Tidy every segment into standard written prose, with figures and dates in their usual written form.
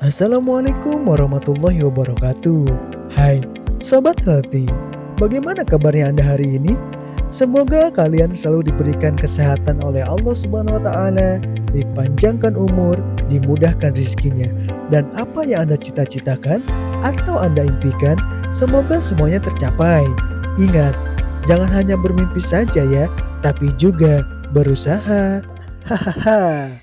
Assalamualaikum warahmatullahi wabarakatuh. Hai, Sobat Healthy. Bagaimana kabarnya Anda hari ini? Semoga kalian selalu diberikan kesehatan oleh Allah Subhanahu wa Ta'ala, dipanjangkan umur, dimudahkan rezekinya, dan apa yang Anda cita-citakan atau Anda impikan, semoga semuanya tercapai. Ingat, jangan hanya bermimpi saja ya, tapi juga berusaha. Hahaha.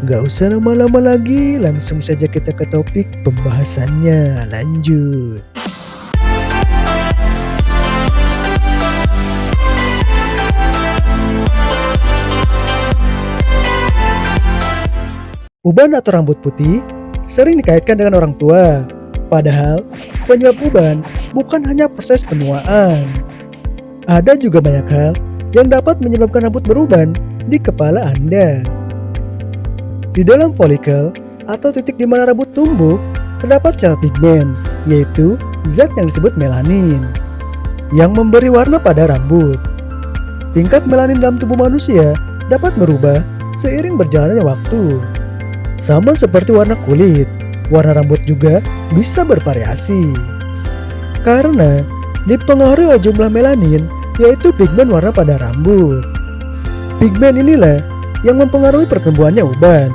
Gak usah lama-lama lagi, langsung saja kita ke topik pembahasannya. Lanjut. Uban atau rambut putih sering dikaitkan dengan orang tua. Padahal penyebab uban bukan hanya proses penuaan. Ada juga banyak hal yang dapat menyebabkan rambut beruban di kepala Anda. Di dalam folikel atau titik di mana rambut tumbuh, terdapat sel pigmen, yaitu zat yang disebut melanin, yang memberi warna pada rambut. Tingkat melanin dalam tubuh manusia dapat berubah seiring berjalannya waktu. Sama seperti warna kulit, warna rambut juga bisa bervariasi. Karena dipengaruhi oleh jumlah melanin, yaitu pigmen warna pada rambut. Pigmen inilah yang mempengaruhi pertumbuhannya uban.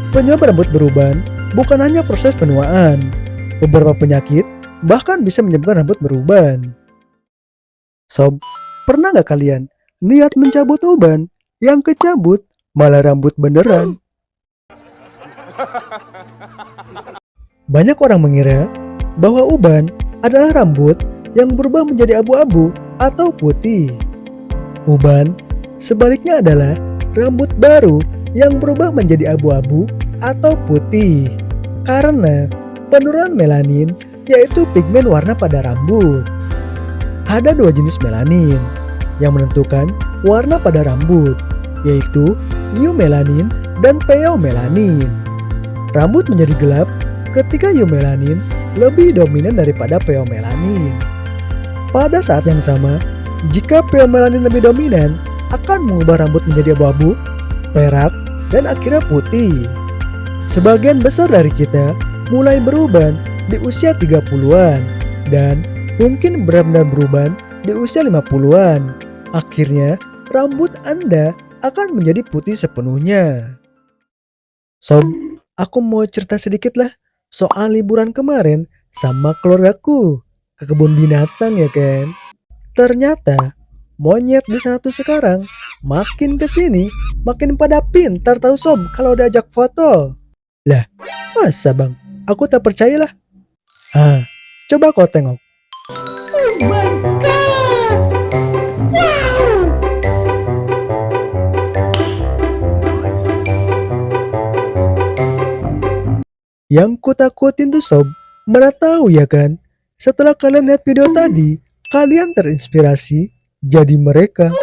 Penyebab rambut beruban bukan hanya proses penuaan. Beberapa penyakit bahkan bisa menyebabkan rambut beruban. Sob, pernah gak kalian niat mencabut uban, yang kecabut malah rambut beneran? Banyak orang mengira bahwa uban adalah rambut yang berubah menjadi abu-abu atau putih. Uban sebaliknya adalah rambut baru yang berubah menjadi abu-abu atau putih karena penurunan melanin, yaitu pigmen warna pada rambut. Ada dua jenis melanin yang menentukan warna pada rambut, yaitu eumelanin dan pheomelanin. Rambut menjadi gelap ketika eumelanin lebih dominan daripada pheomelanin. Pada saat yang sama, jika pheomelanin lebih dominan, akan mengubah rambut menjadi abu-abu, perak, dan akhirnya putih. Sebagian besar dari kita mulai beruban di usia 30-an dan mungkin benar-benar beruban di usia 50-an. Akhirnya rambut Anda akan menjadi putih sepenuhnya. Sob, aku mau cerita sedikit lah soal liburan kemarin sama keluargaku ke kebun binatang ya kan. Ternyata monyet di sana tuh sekarang makin kesini makin pada pintar tahu sob kalau diajak foto. Lah, masa bang? Aku tak percayalah. Coba kau tengok. Oh my god! Wow! Yang kutakutin tuh sob, mana tahu ya kan? Setelah kalian lihat video tadi, kalian terinspirasi jadi mereka.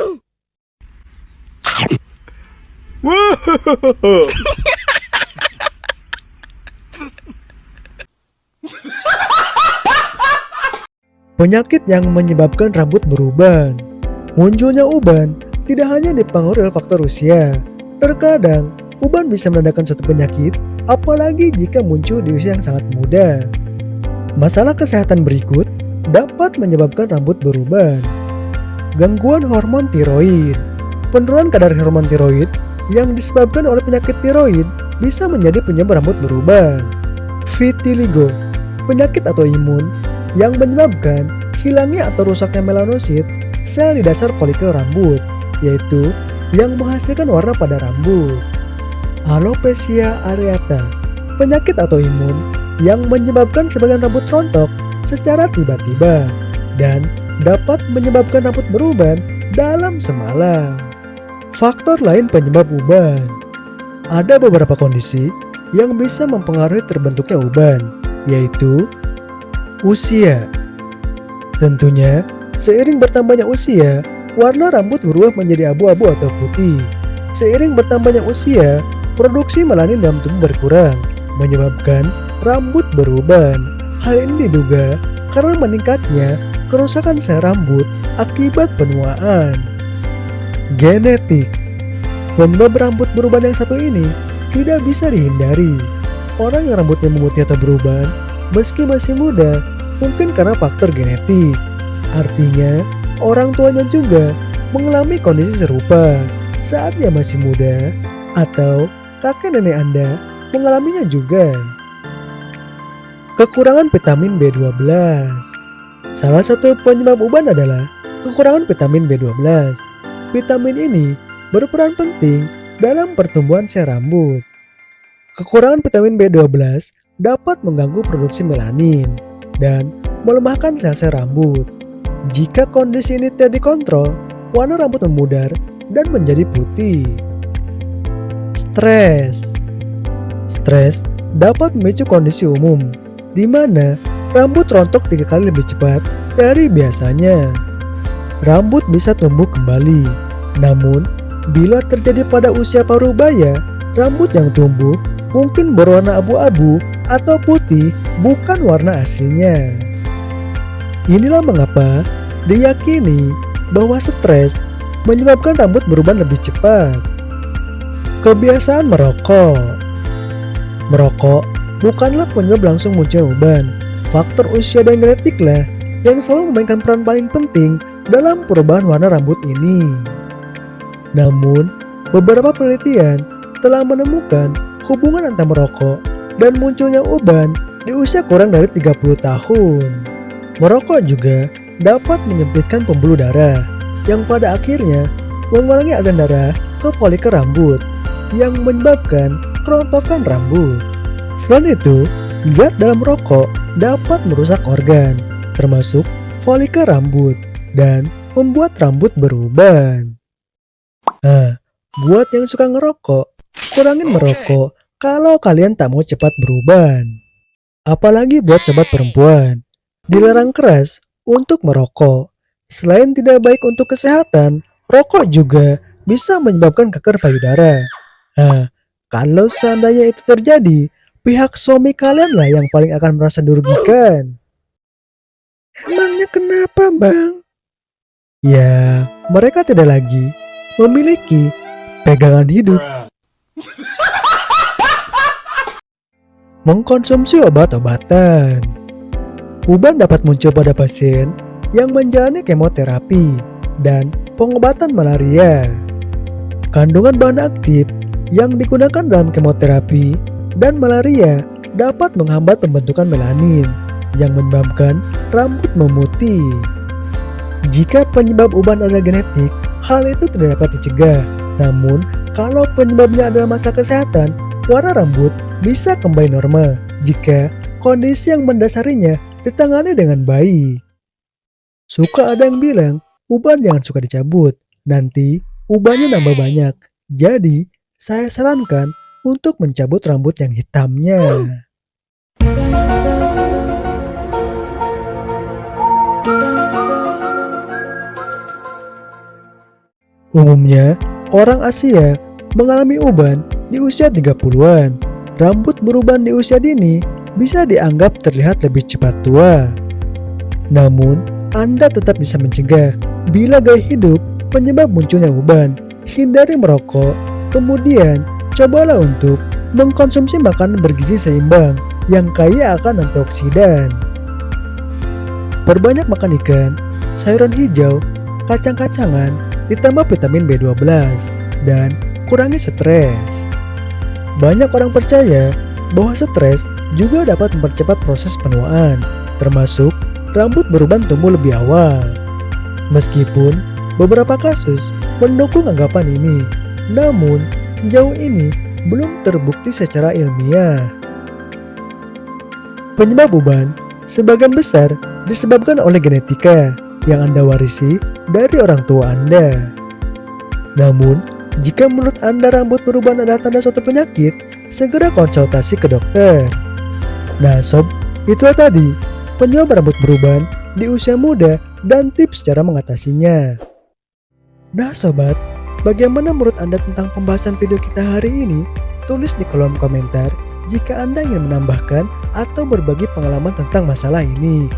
Penyakit yang menyebabkan rambut beruban. Munculnya uban tidak hanya dipengaruhi oleh faktor usia. Terkadang, uban bisa menandakan suatu penyakit, apalagi jika muncul di usia yang sangat muda. Masalah kesehatan berikut dapat menyebabkan rambut beruban. Gangguan hormon tiroid. Penurunan kadar hormon tiroid yang disebabkan oleh penyakit tiroid bisa menjadi penyebab rambut beruban. Vitiligo, penyakit atau imun yang menyebabkan hilangnya atau rusaknya melanosit, sel di dasar folikel rambut, yaitu yang menghasilkan warna pada rambut. Alopecia areata, penyakit atau imun yang menyebabkan sebagian rambut rontok secara tiba-tiba dan dapat menyebabkan rambut beruban dalam semalam. Faktor lain penyebab uban. Ada beberapa kondisi yang bisa mempengaruhi terbentuknya uban, yaitu usia. Tentunya, seiring bertambahnya usia, warna rambut berubah menjadi abu-abu atau putih. Seiring bertambahnya usia, produksi melanin dalam tubuh berkurang, menyebabkan rambut beruban. Hal ini diduga karena meningkatnya kerusakan sel rambut akibat penuaan. Genetik. Penyebab rambut beruban yang satu ini tidak bisa dihindari. Orang yang rambutnya memutih atau beruban meski masih muda mungkin karena faktor genetik. Artinya, orang tuanya juga mengalami kondisi serupa saat dia masih muda, atau kakek nenek Anda mengalaminya juga. Kekurangan vitamin B12. Salah satu penyebab uban adalah kekurangan vitamin B12. Vitamin ini berperan penting dalam pertumbuhan sel rambut. Kekurangan vitamin B12 dapat mengganggu produksi melanin dan melemahkan sel-sel rambut. Jika kondisi ini tidak dikontrol, warna rambut memudar dan menjadi putih. Stres. Stres dapat memicu kondisi umum, di mana rambut rontok 3 kali lebih cepat dari biasanya. Rambut bisa tumbuh kembali, namun bila terjadi pada usia parubaya, rambut yang tumbuh mungkin berwarna abu-abu atau putih, bukan warna aslinya. Inilah mengapa diyakini bahwa stres menyebabkan rambut beruban lebih cepat. Kebiasaan merokok. Merokok bukanlah penyebab langsung munculnya uban. Faktor usia dan genetiklah yang selalu memainkan peran paling penting dalam perubahan warna rambut ini. Namun, beberapa penelitian telah menemukan hubungan antara merokok dan munculnya uban di usia kurang dari 30 tahun. Merokok juga dapat menyempitkan pembuluh darah yang pada akhirnya mengurangi aliran darah ke folikel rambut yang menyebabkan kerontokan rambut. Selain itu, zat dalam rokok dapat merusak organ, termasuk folikel rambut, dan membuat rambut beruban. Buat yang suka ngerokok, kurangin merokok kalau kalian tak mau cepat beruban. Apalagi buat sobat perempuan, dilarang keras untuk merokok. Selain tidak baik untuk kesehatan, rokok juga bisa menyebabkan kanker payudara. Kalau seandainya itu terjadi, pihak suami kalianlah yang paling akan merasa dirugikan. Emangnya kenapa, Bang? Ya, mereka tidak lagi memiliki pegangan hidup. Mengkonsumsi obat-obatan. Uban dapat muncul pada pasien yang menjalani kemoterapi dan pengobatan malaria. Kandungan bahan aktif yang digunakan dalam kemoterapi dan malaria dapat menghambat pembentukan melanin yang menyebabkan rambut memutih. Jika penyebab uban adalah genetik, hal itu tidak dapat dicegah. Namun, kalau penyebabnya adalah masalah kesehatan, warna rambut bisa kembali normal jika kondisi yang mendasarinya ditangani dengan baik. Suka ada yang bilang, uban jangan suka dicabut, nanti ubannya nambah banyak. Jadi, saya sarankan untuk mencabut rambut yang hitamnya. Umumnya, orang Asia mengalami uban di usia 30-an. Rambut beruban di usia dini bisa dianggap terlihat lebih cepat tua. Namun, Anda tetap bisa mencegah bila gaya hidup penyebab munculnya uban. Hindari merokok, kemudian cobalah untuk mengkonsumsi makanan bergizi seimbang yang kaya akan antioksidan. Perbanyak makan ikan, sayuran hijau, kacang-kacangan, ditambah vitamin B12, dan kurangi stres. Banyak orang percaya bahwa stres juga dapat mempercepat proses penuaan, termasuk rambut beruban tumbuh lebih awal. Meskipun beberapa kasus mendukung anggapan ini, namun sejauh ini belum terbukti secara ilmiah. Penyebab uban sebagian besar disebabkan oleh genetika yang Anda warisi dari orang tua Anda. Namun, jika menurut Anda rambut beruban adalah tanda suatu penyakit, segera konsultasi ke dokter. Nah sob, itulah tadi penyebab rambut beruban di usia muda dan tips cara mengatasinya. Nah sobat, bagaimana menurut Anda tentang pembahasan video kita hari ini? Tulis di kolom komentar jika Anda ingin menambahkan atau berbagi pengalaman tentang masalah ini.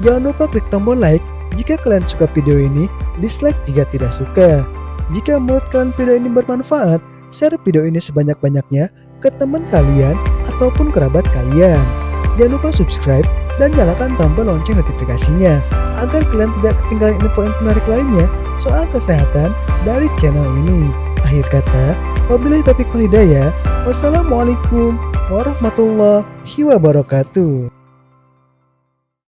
Jangan lupa klik tombol like jika kalian suka video ini, dislike jika tidak suka. Jika menurut kalian video ini bermanfaat, share video ini sebanyak-banyaknya ke teman kalian ataupun kerabat kalian. Jangan lupa subscribe dan nyalakan tombol lonceng notifikasinya agar kalian tidak ketinggalan info menarik lainnya soal kesehatan dari channel ini. Akhir kata, wabillahi taufiq wal hidayah. Wassalamualaikum warahmatullahi wabarakatuh.